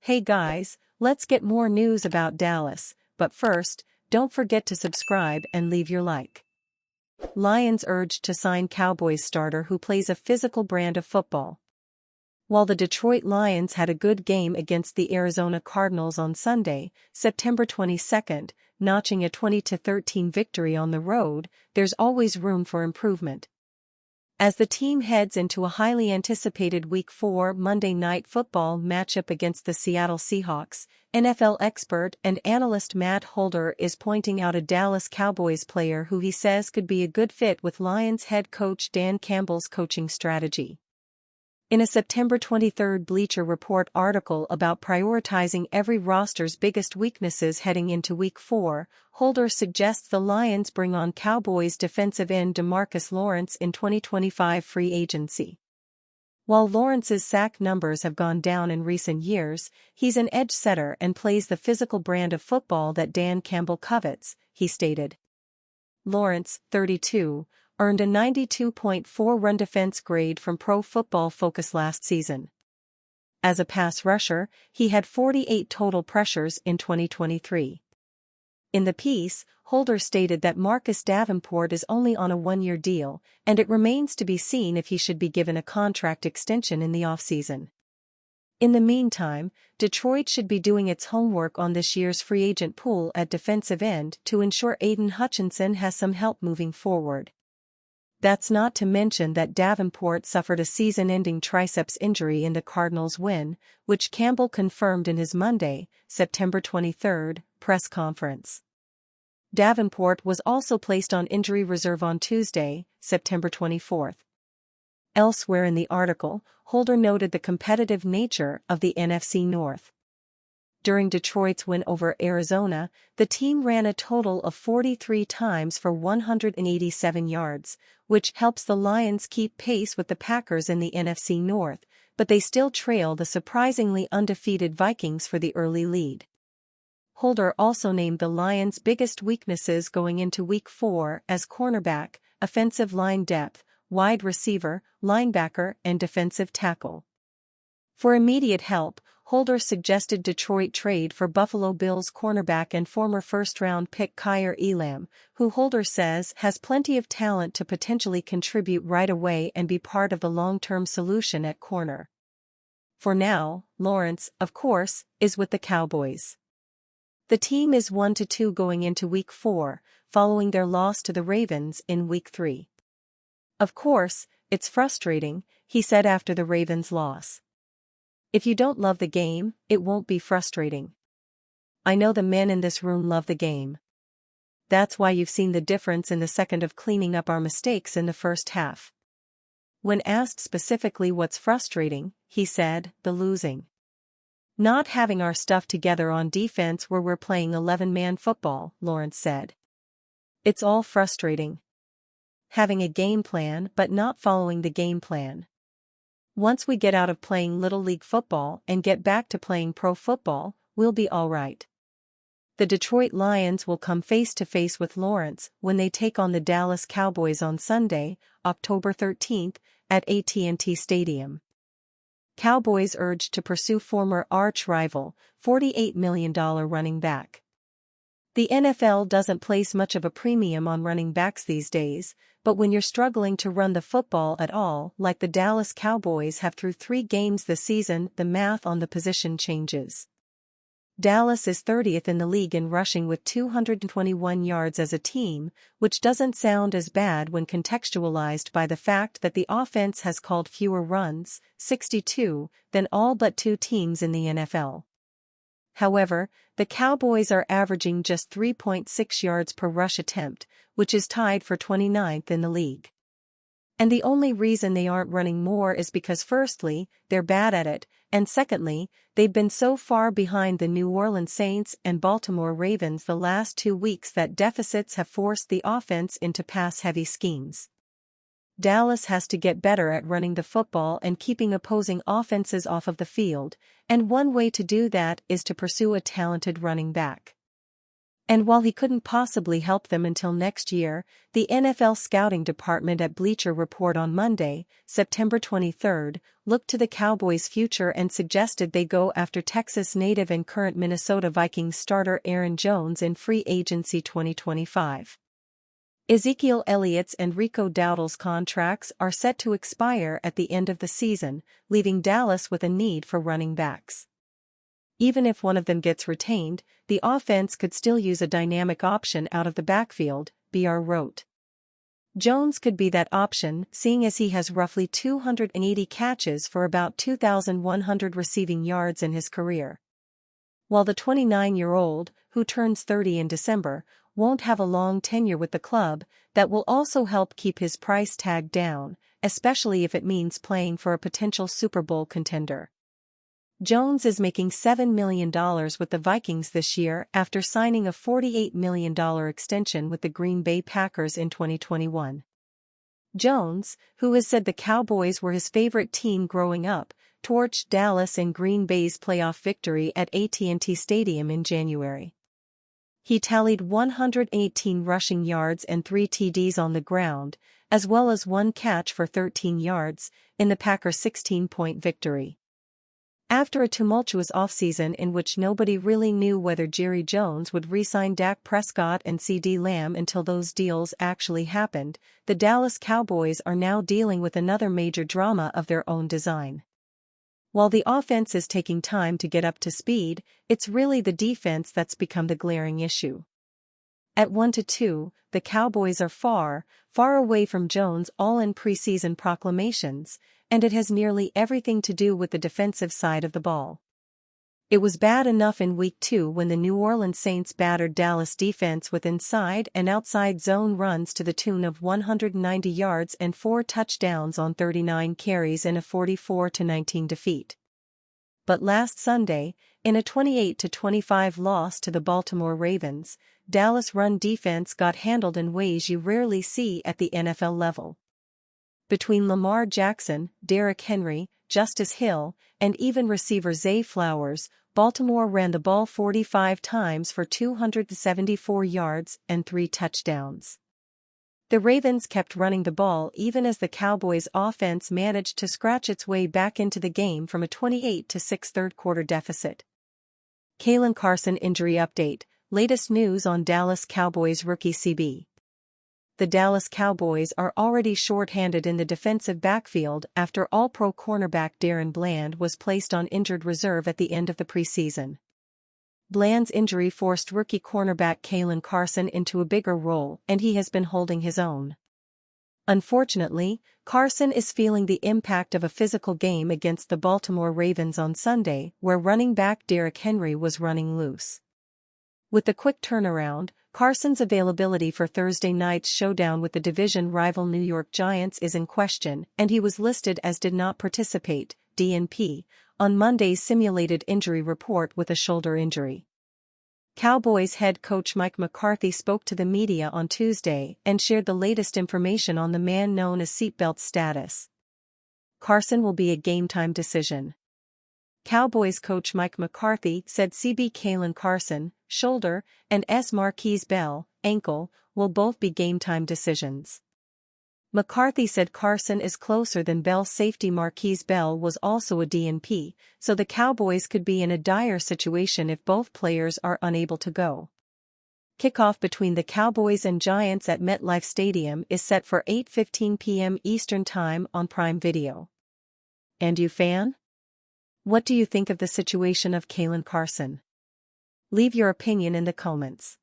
Hey guys, let's get more news about Dallas, but first, don't forget to subscribe and leave your like. Lions urged to sign Cowboys starter who plays a physical brand of football. While the Detroit Lions had a good game against the Arizona Cardinals on Sunday, September 22, notching a 20-13 victory on the road, there's always room for improvement. As the team heads into a highly anticipated Week 4 Monday Night Football matchup against the Seattle Seahawks, NFL expert and analyst Matt Holder is pointing out a Dallas Cowboys player who he says could be a good fit with Lions head coach Dan Campbell's coaching strategy. In a September 23 Bleacher Report article about prioritizing every roster's biggest weaknesses heading into Week 4, Holder suggests the Lions bring on Cowboys defensive end DeMarcus Lawrence in 2025 free agency. While Lawrence's sack numbers have gone down in recent years, he's an edge setter and plays the physical brand of football that Dan Campbell covets, he stated. Lawrence, 32, earned a 92.4 run defense grade from Pro Football Focus last season. As a pass rusher, he had 48 total pressures in 2023. In the piece, Holder stated that Marcus Davenport is only on a one-year deal, and it remains to be seen if he should be given a contract extension in the offseason. In the meantime, Detroit should be doing its homework on this year's free agent pool at defensive end to ensure Aiden Hutchinson has some help moving forward. That's not to mention that Davenport suffered a season-ending triceps injury in the Cardinals' win, which Campbell confirmed in his Monday, September 23, press conference. Davenport was also placed on injury reserve on Tuesday, September 24. Elsewhere in the article, Holder noted the competitive nature of the NFC North. During Detroit's win over Arizona, the team ran a total of 43 times for 187 yards, which helps the Lions keep pace with the Packers in the NFC North, but they still trail the surprisingly undefeated Vikings for the early lead. Holder also named the Lions' biggest weaknesses going into Week 4 as cornerback, offensive line depth, wide receiver, linebacker, and defensive tackle. For immediate help, Holder suggested Detroit trade for Buffalo Bills cornerback and former first-round pick Kaiir Elam, who Holder says has plenty of talent to potentially contribute right away and be part of the long-term solution at corner. For now, Lawrence, of course, is with the Cowboys. The team is 1-2 going into Week 4, following their loss to the Ravens in Week 3. Of course, it's frustrating, he said after the Ravens' loss. If you don't love the game, it won't be frustrating. I know the men in this room love the game. That's why you've seen the difference in the second of cleaning up our mistakes in the first half. When asked specifically what's frustrating, he said, the losing. Not having our stuff together on defense where we're playing 11-man football, Lawrence said. It's all frustrating. Having a game plan but not following the game plan. Once we get out of playing Little League football and get back to playing pro football, we'll be all right. The Detroit Lions will come face-to-face with Lawrence when they take on the Dallas Cowboys on Sunday, October 13, at AT&T Stadium. Cowboys urged to pursue former arch-rival, $48 million running back. The NFL doesn't place much of a premium on running backs these days, but when you're struggling to run the football at all, like the Dallas Cowboys have through 3 games this season, the math on the position changes. Dallas is 30th in the league in rushing with 221 yards as a team, which doesn't sound as bad when contextualized by the fact that the offense has called fewer runs, 62, than all but 2 teams in the NFL. However, the Cowboys are averaging just 3.6 yards per rush attempt, which is tied for 29th in the league. And the only reason they aren't running more is because firstly, they're bad at it, and secondly, they've been so far behind the New Orleans Saints and Baltimore Ravens the last 2 weeks that deficits have forced the offense into pass-heavy schemes. Dallas has to get better at running the football and keeping opposing offenses off of the field, and one way to do that is to pursue a talented running back. And while he couldn't possibly help them until next year, the NFL scouting department at Bleacher Report on Monday, September 23, looked to the Cowboys' future and suggested they go after Texas native and current Minnesota Vikings starter Aaron Jones in free agency 2025. Ezekiel Elliott's and Rico Dowdle's contracts are set to expire at the end of the season, leaving Dallas with a need for running backs. Even if one of them gets retained, the offense could still use a dynamic option out of the backfield, BR wrote. Jones could be that option, seeing as he has roughly 280 catches for about 2,100 receiving yards in his career. While the 29-year-old, who turns 30 in December, won't have a long tenure with the club, that will also help keep his price tag down, especially if it means playing for a potential Super Bowl contender. Jones is making $7 million with the Vikings this year after signing a $48 million extension with the Green Bay Packers in 2021. Jones, who has said the Cowboys were his favorite team growing up, torched Dallas in Green Bay's playoff victory at AT&T Stadium in January. He tallied 118 rushing yards and 3 TDs on the ground, as well as 1 catch for 13 yards, in the Packers' 16-point victory. After a tumultuous offseason in which nobody really knew whether Jerry Jones would re-sign Dak Prescott and CeeDee Lamb until those deals actually happened, the Dallas Cowboys are now dealing with another major drama of their own design. While the offense is taking time to get up to speed, it's really the defense that's become the glaring issue. At 1-2, the Cowboys are far, far away from Jones' all-in preseason proclamations, and it has nearly everything to do with the defensive side of the ball. It was bad enough in Week 2 when the New Orleans Saints battered Dallas defense with inside and outside zone runs to the tune of 190 yards and 4 touchdowns on 39 carries in a 44-19 defeat. But last Sunday, in a 28-25 loss to the Baltimore Ravens, Dallas' run defense got handled in ways you rarely see at the NFL level. Between Lamar Jackson, Derrick Henry, Justice Hill, and even receiver Zay Flowers, Baltimore ran the ball 45 times for 274 yards and 3 touchdowns. The Ravens kept running the ball even as the Cowboys' offense managed to scratch its way back into the game from a 28-6 third-quarter deficit. Kalen Carson injury update, latest news on Dallas Cowboys rookie CB. The Dallas Cowboys are already short-handed in the defensive backfield after All-Pro cornerback Darren Bland was placed on injured reserve at the end of the preseason. Bland's injury forced rookie cornerback Kalen Carson into a bigger role, and he has been holding his own. Unfortunately, Carson is feeling the impact of a physical game against the Baltimore Ravens on Sunday, where running back Derrick Henry was running loose. With the quick turnaround, Carson's availability for Thursday night's showdown with the division rival New York Giants is in question, and he was listed as did not participate, DNP, on Monday's simulated injury report with a shoulder injury. Cowboys head coach Mike McCarthy spoke to the media on Tuesday and shared the latest information on the man known as seatbelt status. Carson will be a game-time decision. Cowboys coach Mike McCarthy said CB Kalen Carson, shoulder, and S. Marquise Bell, ankle, will both be game-time decisions. McCarthy said Carson is closer than Bell. Safety Marquise Bell was also a DNP, so the Cowboys could be in a dire situation if both players are unable to go. Kickoff between the Cowboys and Giants at MetLife Stadium is set for 8:15 p.m. Eastern Time on Prime Video. And you fan? What do you think of the situation of Kalen Carson? Leave your opinion in the comments.